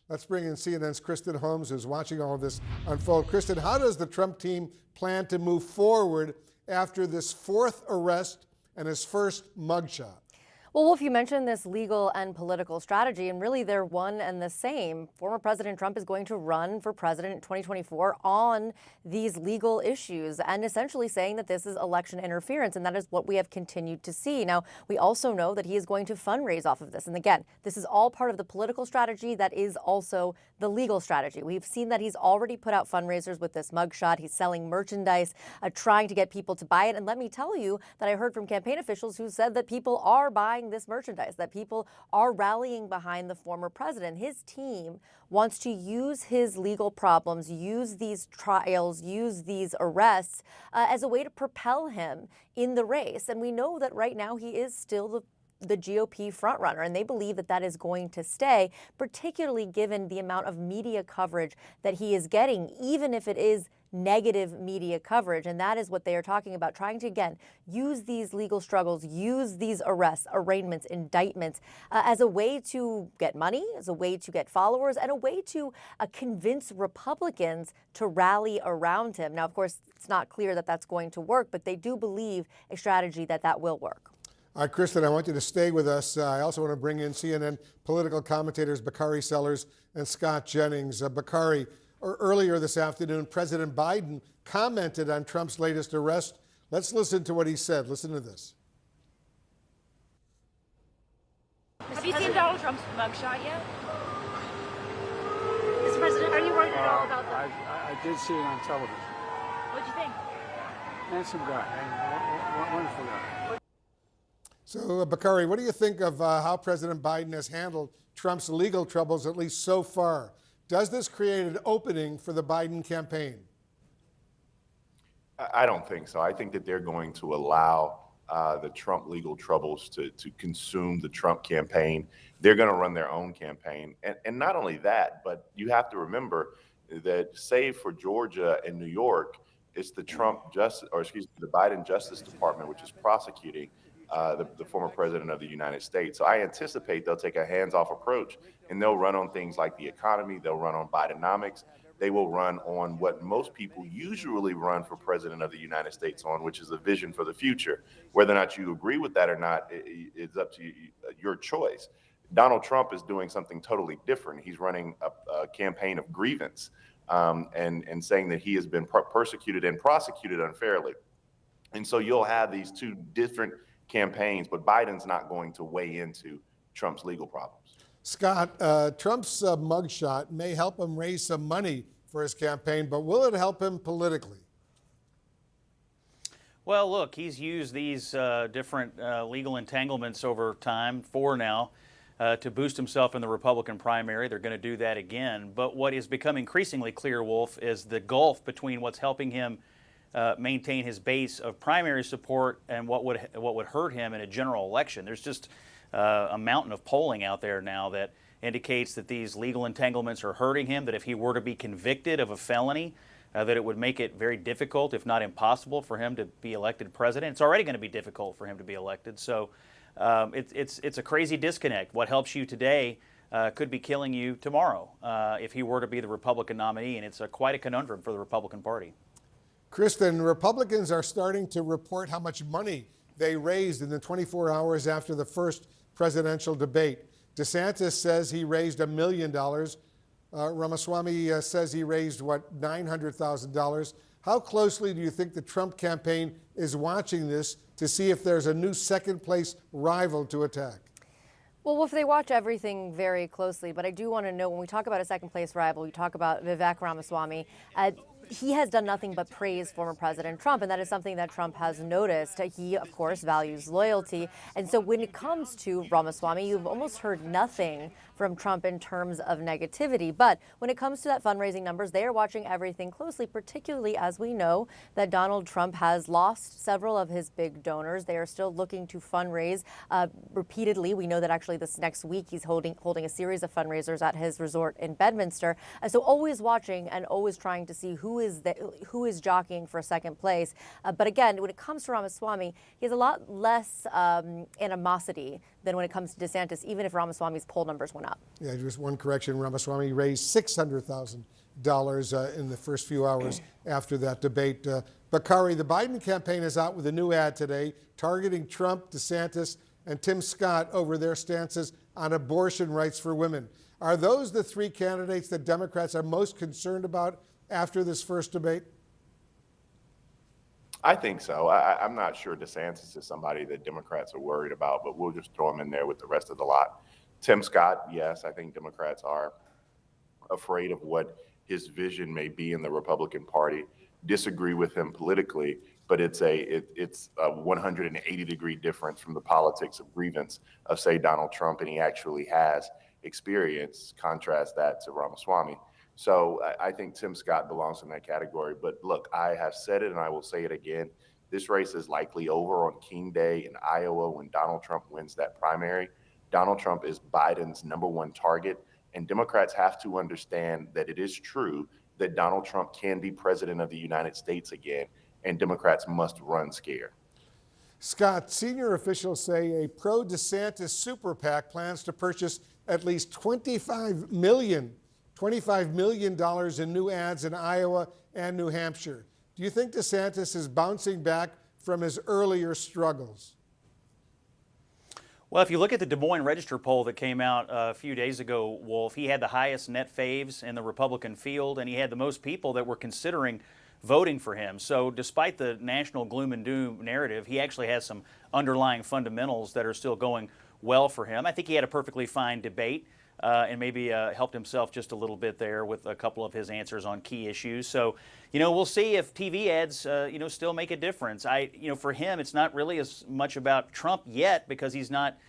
Let's bring in CNN's Kristen Holmes, who's watching all of this unfold. Kristen, how does the Trump team plan to move forward after this fourth arrest and his first mugshot? Well, Wolf, you mentioned this legal and political strategy, and really they're one and the same. Former President Trump is going to run for president in 2024 on these legal issues and essentially saying that this is election interference, and that is what we have continued to see. Now, we also know that he is going to fundraise off of this. And again, this is all part of the political strategy that is also the legal strategy. We've seen that he's already put out fundraisers with this mugshot. He's selling merchandise, trying to get people to buy it. And let me tell you that I heard from campaign officials who said that people are buying this merchandise, that people are rallying behind the former president. His team wants to use his legal problems, use these trials, use these arrests as a way to propel him in the race. And we know that right now he is still the GOP frontrunner, and they believe that that is going to stay, particularly given the amount of media coverage that he is getting, even if it is negative media coverage. And that is what they are talking about, trying to, again, use these legal struggles, use these arrests, arraignments, indictments as a way to get money, as a way to get followers, and a way to convince Republicans to rally around him. Now, of course, it's not clear that that's going to work, but they do believe a strategy that will work. All right, Kristen, I want you to stay with us. I also want to bring in CNN political commentators Bakari Sellers and Scott Jennings. Bakari, earlier this afternoon, President Biden commented on Trump's latest arrest. Let's listen to what he said. Listen to this. Have you seen Donald Trump's mugshot yet? Mr. President, are you worried at all about that? I did see it on television. What'd you think? Handsome guy, wonderful guy. So, Bakari, what do you think of how President Biden has handled Trump's legal troubles, at least so far? Does this create an opening for the Biden campaign? I don't think so. I think that they're going to allow the Trump legal troubles to consume the Trump campaign. They're going to run their own campaign. And not only that, but you have to remember that save for Georgia and New York, it's the the Biden Justice Department, which is prosecuting the former president of the United States. So I anticipate they'll take a hands-off approach, and they'll run on things like the economy. They'll run on Bidenomics. They will run on what most people usually run for president of the United States on, which is a vision for the future. Whether or not you agree with that or not, it's up to you, your choice. Donald Trump is doing something totally different. He's running a campaign of grievance and saying that he has been persecuted and prosecuted unfairly. And so you'll have these two different campaigns, but Biden's not going to weigh into Trump's legal problems. Scott, Trump's mugshot may help him raise some money for his campaign, but will it help him politically? Well, look, he's used these different legal entanglements over time, now, to boost himself in the Republican primary. They're going to do that again. But what is becoming increasingly clear, Wolf, is the gulf between what's helping him maintain his base of primary support and what would hurt him in a general election. There's just a mountain of polling out there now that indicates that these legal entanglements are hurting him, that if he were to be convicted of a felony, that it would make it very difficult, if not impossible, for him to be elected president. It's already going to be difficult for him to be elected. So it's a crazy disconnect. What helps you today could be killing you tomorrow if he were to be the Republican nominee, and it's quite a conundrum for the Republican Party. Kristen, Republicans are starting to report how much money they raised in the 24 hours after the first presidential debate. DeSantis says he raised $1 million. Ramaswamy says he raised, $900,000. How closely do you think the Trump campaign is watching this to see if there's a new second-place rival to attack? Well, Wolf, they watch everything very closely, but I do want to know, when we talk about a second-place rival, we talk about Vivek Ramaswamy. He has done nothing but praise former President Trump, and that is something that Trump has noticed. He, of course, values loyalty. And so when it comes to Ramaswamy, you've almost heard nothing from Trump in terms of negativity. But when it comes to that fundraising numbers, they are watching everything closely, particularly as we know that Donald Trump has lost several of his big donors. They are still looking to fundraise repeatedly. We know that actually this next week he's holding a series of fundraisers at his resort in Bedminster. So always watching and always trying to see who who is jockeying for second place. But again, when it comes to Ramaswamy, he has a lot less animosity than when it comes to DeSantis, even if Ramaswamy's poll numbers went up. Yeah, just one correction. Ramaswamy raised $600,000 in the first few hours after that debate. Bakari, the Biden campaign is out with a new ad today targeting Trump, DeSantis, and Tim Scott over their stances on abortion rights for women. Are those the three candidates that Democrats are most concerned about after this first debate? I think so. I'm not sure DeSantis is somebody that Democrats are worried about, but we'll just throw him in there with the rest of the lot. Tim Scott, yes, I think Democrats are afraid of what his vision may be in the Republican Party, disagree with him politically, but it's a 180-degree difference from the politics of grievance of, say, Donald Trump, and he actually has experience. Contrast that to Ramaswamy. So I think Tim Scott belongs in that category. But look, I have said it and I will say it again. This race is likely over on King Day in Iowa when Donald Trump wins that primary. Donald Trump is Biden's #1 target, and Democrats have to understand that it is true that Donald Trump can be president of the United States again, and Democrats must run scared. Scott, senior officials say a pro-DeSantis super PAC plans to purchase at least $25 million in new ads in Iowa and New Hampshire. Do you think DeSantis is bouncing back from his earlier struggles? Well, if you look at the Des Moines Register poll that came out a few days ago, Wolf, he had the highest net faves in the Republican field, and he had the most people that were considering voting for him. So despite the national gloom and doom narrative, he actually has some underlying fundamentals that are still going well for him. I think he had a perfectly fine debate and maybe helped himself just a little bit there with a couple of his answers on key issues. So, we'll see if TV ads, still make a difference. For him, it's not really as much about Trump yet because he's not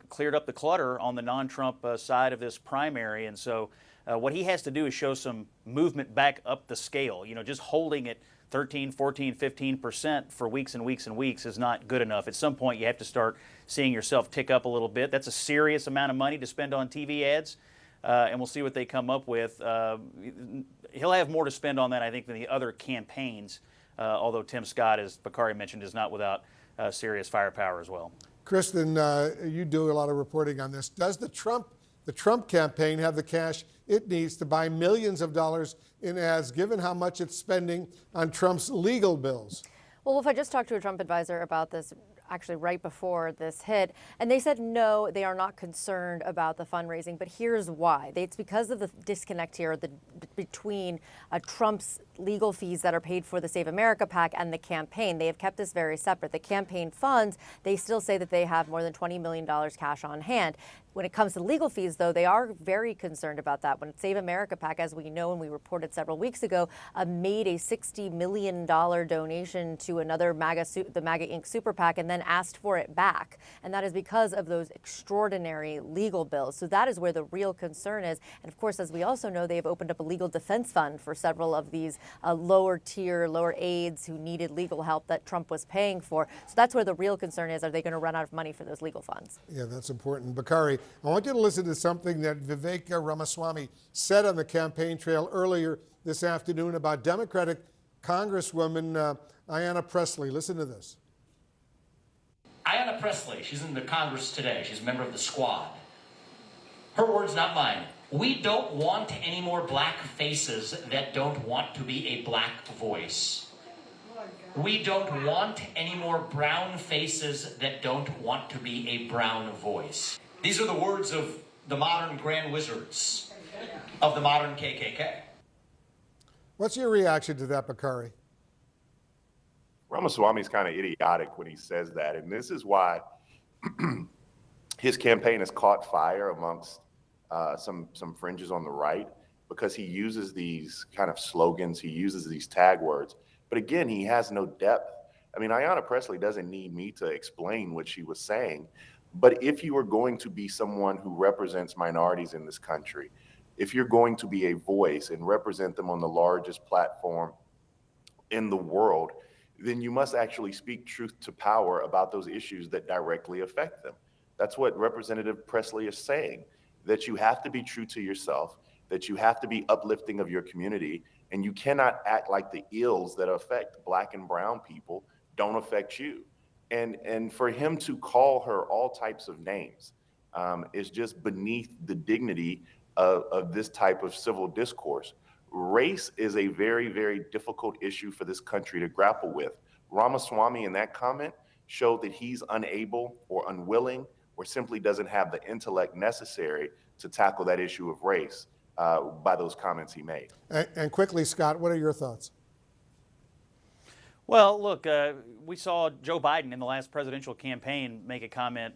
cleared up the clutter on the non-Trump side of this primary. And so what he has to do is show some movement back up the scale. Just holding it 13, 14, 15% for weeks and weeks and weeks is not good enough. At some point, you have to start seeing yourself tick up a little bit. That's a serious amount of money to spend on TV ads, and we'll see what they come up with. He'll have more to spend on that, I think, than the other campaigns, although Tim Scott, as Bakari mentioned, is not without serious firepower as well. Kristen, you do a lot of reporting on this. Does the Trump campaign have the cash it needs to buy millions of dollars in ads, given how much it's spending on Trump's legal bills? Well, Wolf, I just talked to a Trump advisor about this actually right before this hit, and they said no, they are not concerned about the fundraising, but here's why. It's because of the disconnect here between Trump's legal fees that are paid for the Save America PAC and the campaign. They have kept this very separate. The campaign funds, they still say that they have more than $20 million cash on hand. When it comes to legal fees, though, they are very concerned about that. When Save America PAC, as we know and we reported several weeks ago, made a $60 million donation to another the MAGA Inc. super PAC and then asked for it back. And that is because of those extraordinary legal bills. So that is where the real concern is. And of course, as we also know, they have opened up a legal defense fund for several of these lower aides who needed legal help that Trump was paying for. So that's where the real concern is. Are they going to run out of money for those legal funds? Yeah, that's important. Bakari, I want you to listen to something that Vivek Ramaswamy said on the campaign trail earlier this afternoon about Democratic Congresswoman Ayanna Pressley. Listen to this. Ayanna Pressley, she's in the Congress today. She's a member of the squad. Her words, not mine. We don't want any more black faces that don't want to be a black voice. We don't want any more brown faces that don't want to be a brown voice. These are the words of the modern grand wizards of the modern KKK. What's your reaction to that, Bakari? Ramaswamy's kind of idiotic when he says that, and this is why his campaign has caught fire amongst some fringes on the right, because he uses these kind of slogans, he uses these tag words, but again, he has no depth. I mean, Ayanna Pressley doesn't need me to explain what she was saying, but if you are going to be someone who represents minorities in this country, if you're going to be a voice and represent them on the largest platform in the world, then you must actually speak truth to power about those issues that directly affect them. That's what Representative Pressley is saying, that you have to be true to yourself. that you have to be uplifting of your community, and you cannot act like the ills that affect Black and brown people don't affect you. And for him to call her all types of names is just beneath the dignity of this type of civil discourse. Race is a very, very difficult issue for this country to grapple with. Ramaswamy in that comment showed that he's unable or unwilling or simply doesn't have the intellect necessary to tackle that issue of race by those comments he made. And quickly, Scott, what are your thoughts? Well, look, we saw Joe Biden in the last presidential campaign make a comment,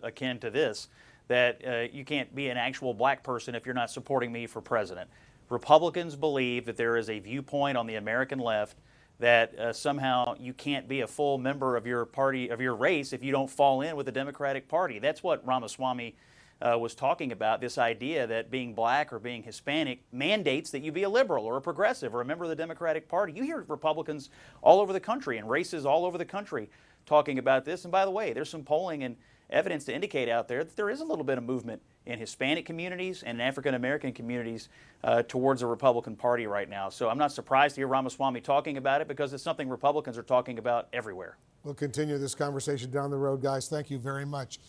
akin to this, that you can't be an actual black person if you're not supporting me for president. Republicans believe that there is a viewpoint on the American left that somehow you can't be a full member of your party, of your race, if you don't fall in with the Democratic Party. That's what Ramaswamy was talking about, this idea that being black or being Hispanic mandates that you be a liberal or a progressive or a member of the Democratic Party. You hear Republicans all over the country and races all over the country talking about this. And by the way, there's some polling and evidence to indicate out there that there is a little bit of movement in Hispanic communities and African American communities towards the Republican Party right now. So I'm not surprised to hear Ramaswamy talking about it, because it's something Republicans are talking about everywhere. We'll continue this conversation down the road, guys. Thank you very much.